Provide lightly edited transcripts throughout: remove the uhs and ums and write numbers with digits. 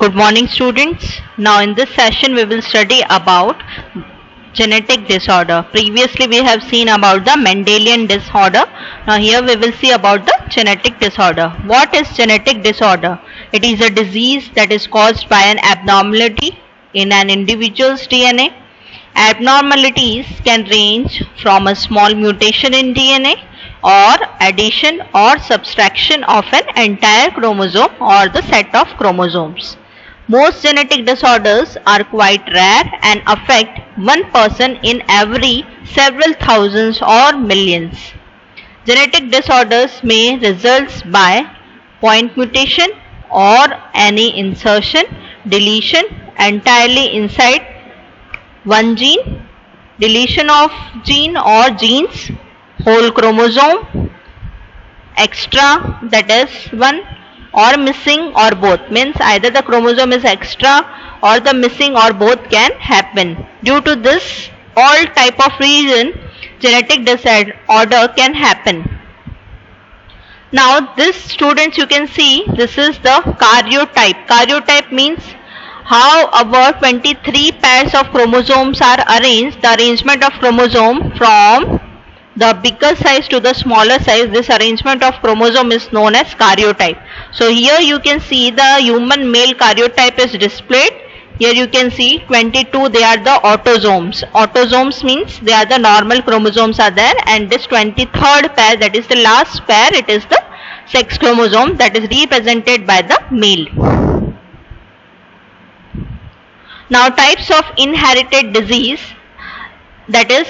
Good morning, students. Now in this session we will study about genetic disorder. Previously we have seen about the Mendelian disorder. Now here we will see about the genetic disorder. What is genetic disorder? It is a disease that is caused by an abnormality in an individual's DNA. Abnormalities can range from a small mutation in DNA or addition or subtraction of an entire chromosome or the set of chromosomes. Most genetic disorders are quite rare and affect one person in every several thousands or millions. Genetic disorders may result by point mutation or any insertion, deletion entirely inside one gene, deletion of gene or genes, whole chromosome, extra, that is one, or missing, or both. Means either the chromosome is extra or the missing, or both can happen. Due to this all type of reason, genetic disorder can happen. Now this, students, you can see this is the karyotype. Karyotype means how about 23 pairs of chromosomes are arranged. The arrangement of chromosome from the bigger size to the smaller size, this arrangement of chromosome is known as karyotype. So here you can see the human male karyotype is displayed. Here you can see 22, they are the autosomes. Autosomes means they are the normal chromosomes are there, and this 23rd pair, that is the last pair, it is the sex chromosome that is represented by the male. Now types of inherited disease, that is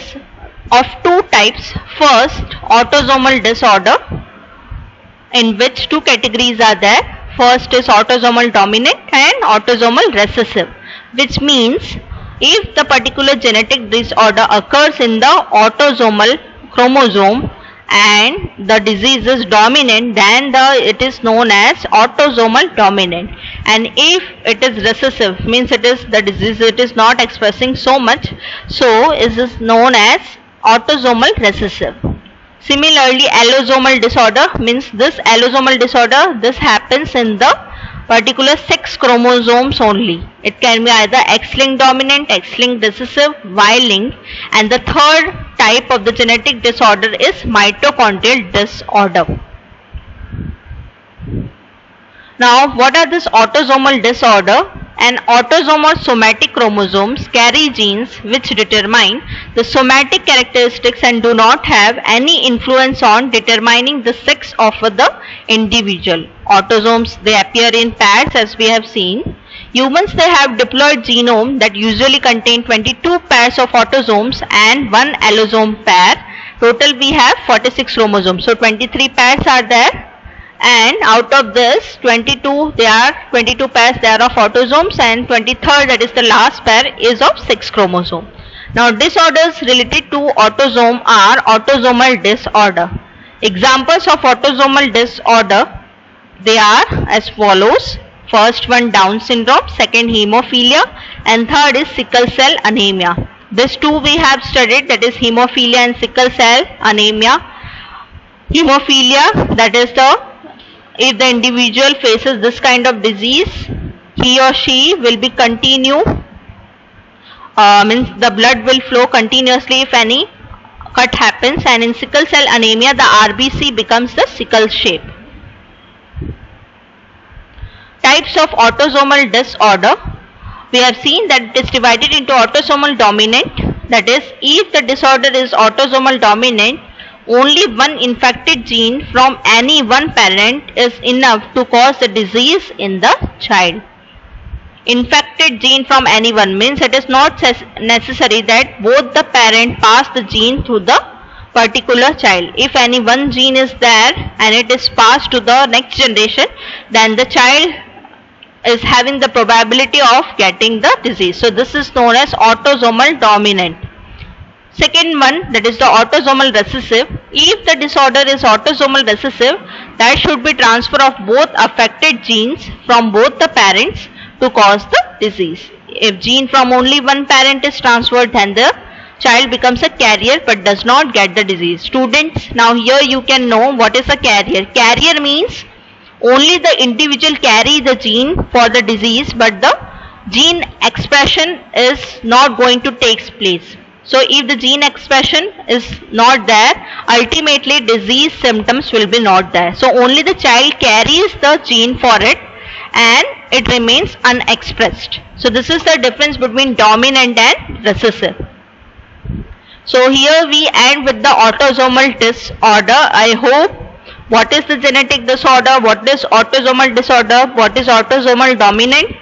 of two types. First, autosomal disorder, in which two categories are there. First is autosomal dominant and autosomal recessive, which means if the particular genetic disorder occurs in the autosomal chromosome and the disease is dominant, then it is known as autosomal dominant. And if it is recessive, means it is the disease, it is not expressing so much, so it is known as autosomal recessive. Similarly, allosomal disorder means this allosomal disorder, this happens in the particular sex chromosomes only. It can be either X-linked dominant, X-linked recessive, Y-linked, and the third type of the genetic disorder is mitochondrial disorder. Now, what are this autosomal disorder? And autosomal somatic chromosomes carry genes which determine the somatic characteristics and do not have any influence on determining the sex of the individual. Autosomes, they appear in pairs as we have seen. Humans, they have diploid genome that usually contain 22 pairs of autosomes and one allosome pair. Total we have 46 chromosomes. So 23 pairs are there. And out of this 22, there are 22 pairs there of autosomes, and 23rd, that is the last pair, is of 6 chromosome. Now disorders related to autosome are autosomal disorder. Examples of autosomal disorder, they are as follows. First one, Down syndrome, second hemophilia, and third is sickle cell anemia. These two we have studied, that is hemophilia and sickle cell anemia. Hemophilia, that is if the individual faces this kind of disease, he or she will be means the blood will flow continuously if any cut happens, and in sickle cell anemia the RBC becomes the sickle shape. Types of autosomal disorder, we have seen that it is divided into autosomal dominant, that is if the disorder is autosomal dominant, only one infected gene from any one parent is enough to cause the disease in the child. Infected gene from anyone means it is not necessary that both the parent pass the gene to the particular child. If any one gene is there and it is passed to the next generation, then the child is having the probability of getting the disease. So this is known as autosomal dominant. Second one, that is the autosomal recessive. If the disorder is autosomal recessive, that should be transfer of both affected genes from both the parents to cause the disease. If gene from only one parent is transferred, then the child becomes a carrier but does not get the disease. Students, now here you can know what is a carrier. Carrier means only the individual carry the gene for the disease, but the gene expression is not going to take place. So if the gene expression is not there, ultimately disease symptoms will be not there. So only the child carries the gene for it and it remains unexpressed. So this is the difference between dominant and recessive. So here we end with the autosomal disorder. I hope what is the genetic disorder, what is autosomal disorder, what is autosomal dominant,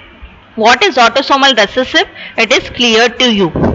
what is autosomal recessive, it is clear to you.